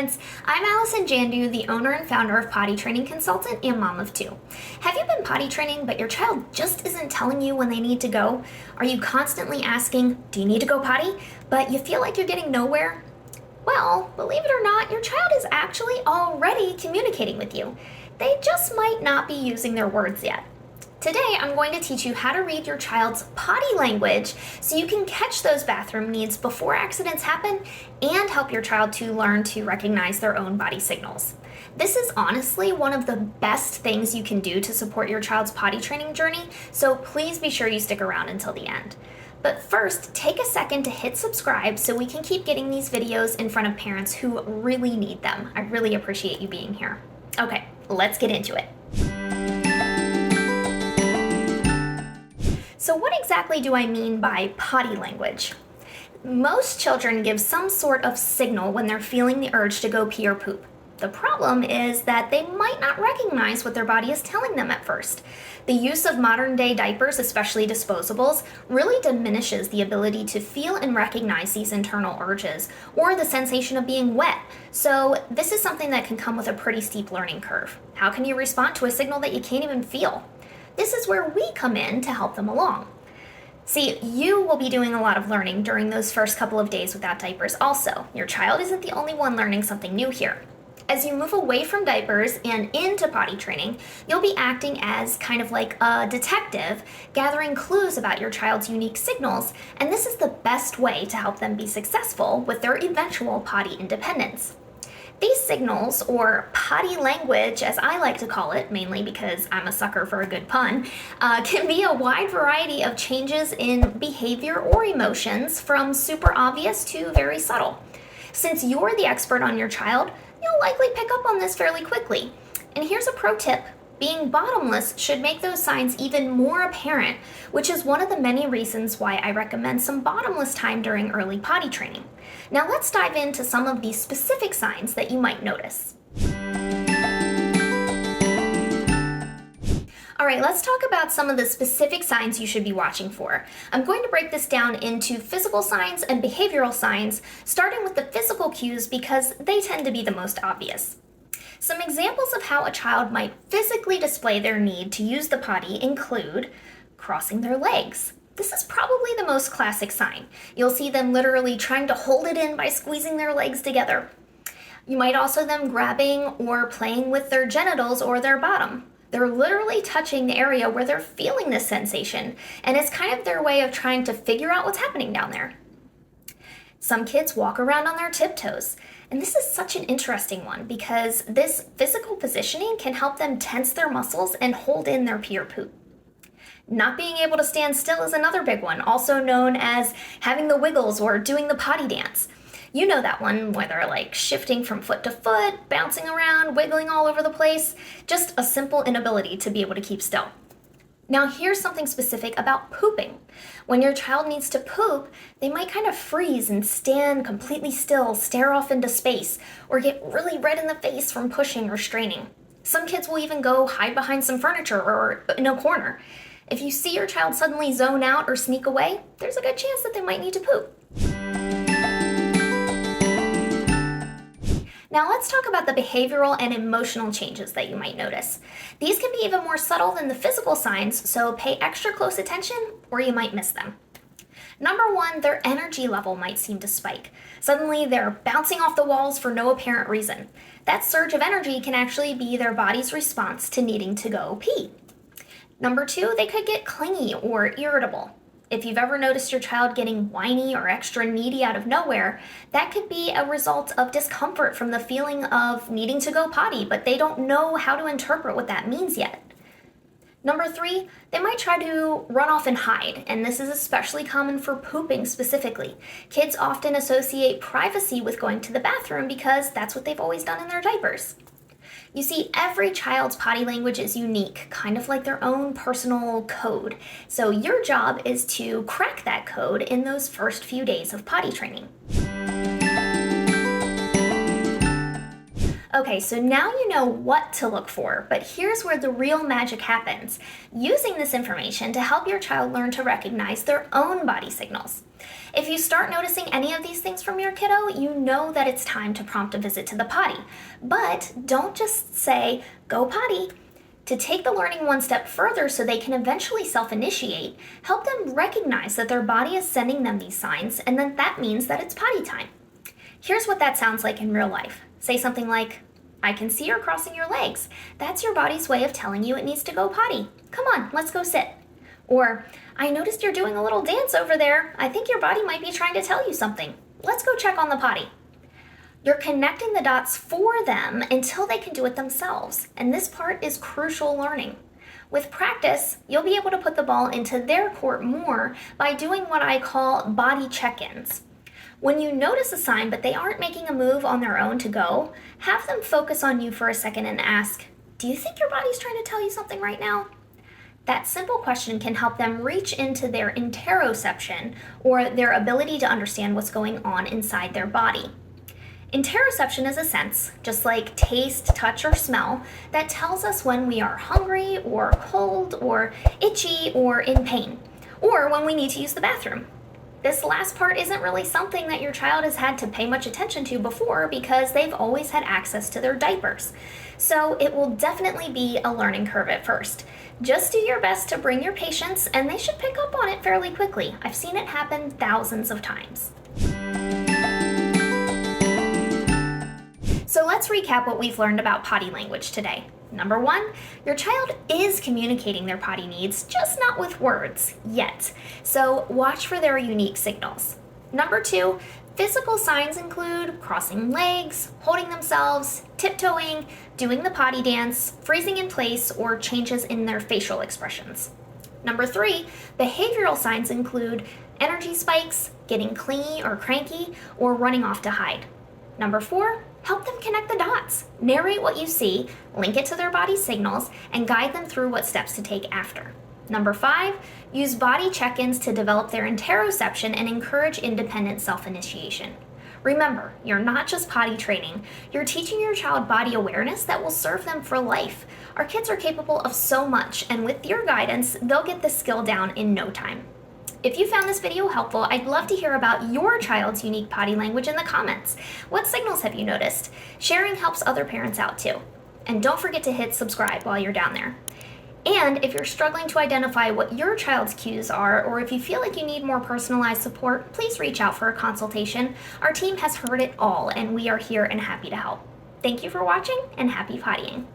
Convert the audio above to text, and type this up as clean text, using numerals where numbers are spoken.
parents. I'm Allison Jandu, the owner and founder of Potty Training Consultant and mom of two. Have you been potty training, but your child just isn't telling you when they need to go? Are you constantly asking, do you need to go potty? But you feel like you're getting nowhere? Well, believe it or not, your child is actually already communicating with you. They just might not be using their words yet. Today, I'm going to teach you how to read your child's potty language so you can catch those bathroom needs before accidents happen and help your child to learn to recognize their own body signals. This is honestly one of the best things you can do to support your child's potty training journey, so please be sure you stick around until the end. But first, take a second to hit subscribe so we can keep getting these videos in front of parents who really need them. I really appreciate you being here. Okay, let's get into it. So what exactly do I mean by potty language? Most children give some sort of signal when they're feeling the urge to go pee or poop. The problem is that they might not recognize what their body is telling them at first. The use of modern day diapers, especially disposables, really diminishes the ability to feel and recognize these internal urges or the sensation of being wet. So this is something that can come with a pretty steep learning curve. How can you respond to a signal that you can't even feel? This is where we come in to help them along. See, you will be doing a lot of learning during those first couple of days without diapers also. Your child isn't the only one learning something new here. As you move away from diapers and into potty training, you'll be acting as kind of like a detective, gathering clues about your child's unique signals, and this is the best way to help them be successful with their eventual potty independence. These signals, or potty language as I like to call it, mainly because I'm a sucker for a good pun, can be a wide variety of changes in behavior or emotions from super obvious to very subtle. Since you're the expert on your child, you'll likely pick up on this fairly quickly. And here's a pro tip. Being bottomless should make those signs even more apparent, which is one of the many reasons why I recommend some bottomless time during early potty training. Now let's dive into some of these specific signs that you might notice. All right, let's talk about some of the specific signs you should be watching for. I'm going to break this down into physical signs and behavioral signs, starting with the physical cues because they tend to be the most obvious. Some examples of how a child might physically display their need to use the potty include crossing their legs. This is probably the most classic sign. You'll see them literally trying to hold it in by squeezing their legs together. You might also them grabbing or playing with their genitals or their bottom. They're literally touching the area where they're feeling this sensation, and it's kind of their way of trying to figure out what's happening down there. Some kids walk around on their tiptoes, and this is such an interesting one because this physical positioning can help them tense their muscles and hold in their pee or poop. Not being able to stand still is another big one, also known as having the wiggles or doing the potty dance. You know that one, where they're like shifting from foot to foot, bouncing around, wiggling all over the place, just a simple inability to be able to keep still. Now here's something specific about pooping. When your child needs to poop, they might kind of freeze and stand completely still, stare off into space, or get really red in the face from pushing or straining. Some kids will even go hide behind some furniture or in a corner. If you see your child suddenly zone out or sneak away, there's a good chance that they might need to poop. Now let's talk about the behavioral and emotional changes that you might notice. These can be even more subtle than the physical signs, so pay extra close attention or you might miss them. Number one, their energy level might seem to spike. Suddenly they're bouncing off the walls for no apparent reason. That surge of energy can actually be their body's response to needing to go pee. Number two, they could get clingy or irritable. If you've ever noticed your child getting whiny or extra needy out of nowhere, that could be a result of discomfort from the feeling of needing to go potty, but they don't know how to interpret what that means yet. Number three, they might try to run off and hide, and this is especially common for pooping specifically. Kids often associate privacy with going to the bathroom because that's what they've always done in their diapers. You see, every child's potty language is unique, kind of like their own personal code. So your job is to crack that code in those first few days of potty training. Okay, so now you know what to look for, but here's where the real magic happens, using this information to help your child learn to recognize their own body signals. If you start noticing any of these things from your kiddo, you know that it's time to prompt a visit to the potty. But don't just say, go potty. To take the learning one step further so they can eventually self-initiate, help them recognize that their body is sending them these signs and that means that it's potty time. Here's what that sounds like in real life. Say something like, I can see you're crossing your legs. That's your body's way of telling you it needs to go potty. Come on, let's go sit. Or, I noticed you're doing a little dance over there. I think your body might be trying to tell you something. Let's go check on the potty. You're connecting the dots for them until they can do it themselves, and this part is crucial learning. With practice, you'll be able to put the ball into their court more by doing what I call body check-ins. When you notice a sign but they aren't making a move on their own to go, have them focus on you for a second and ask, do you think your body's trying to tell you something right now? That simple question can help them reach into their interoception, or their ability to understand what's going on inside their body. Interoception is a sense, just like taste, touch, or smell, that tells us when we are hungry, or cold, or itchy, or in pain, or when we need to use the bathroom. This last part isn't really something that your child has had to pay much attention to before because they've always had access to their diapers. So it will definitely be a learning curve at first. Just do your best to bring your patience and they should pick up on it fairly quickly. I've seen it happen thousands of times. So let's recap what we've learned about potty language today. Number 1, your child is communicating their potty needs, just not with words yet. So watch for their unique signals. Number 2, physical signs include crossing legs, holding themselves, tiptoeing, doing the potty dance, freezing in place, or changes in their facial expressions. Number 3, behavioral signs include energy spikes, getting clingy or cranky, or running off to hide. Number 4, help them connect the dots. Narrate what you see, link it to their body signals, and guide them through what steps to take after. Number 5, use body check-ins to develop their interoception and encourage independent self-initiation. Remember, you're not just potty training, you're teaching your child body awareness that will serve them for life. Our kids are capable of so much, and with your guidance, they'll get this skill down in no time. If you found this video helpful, I'd love to hear about your child's unique potty language in the comments. What signals have you noticed? Sharing helps other parents out too. And don't forget to hit subscribe while you're down there. And if you're struggling to identify what your child's cues are, or if you feel like you need more personalized support, please reach out for a consultation. Our team has heard it all, and we are here and happy to help. Thank you for watching, and happy pottying.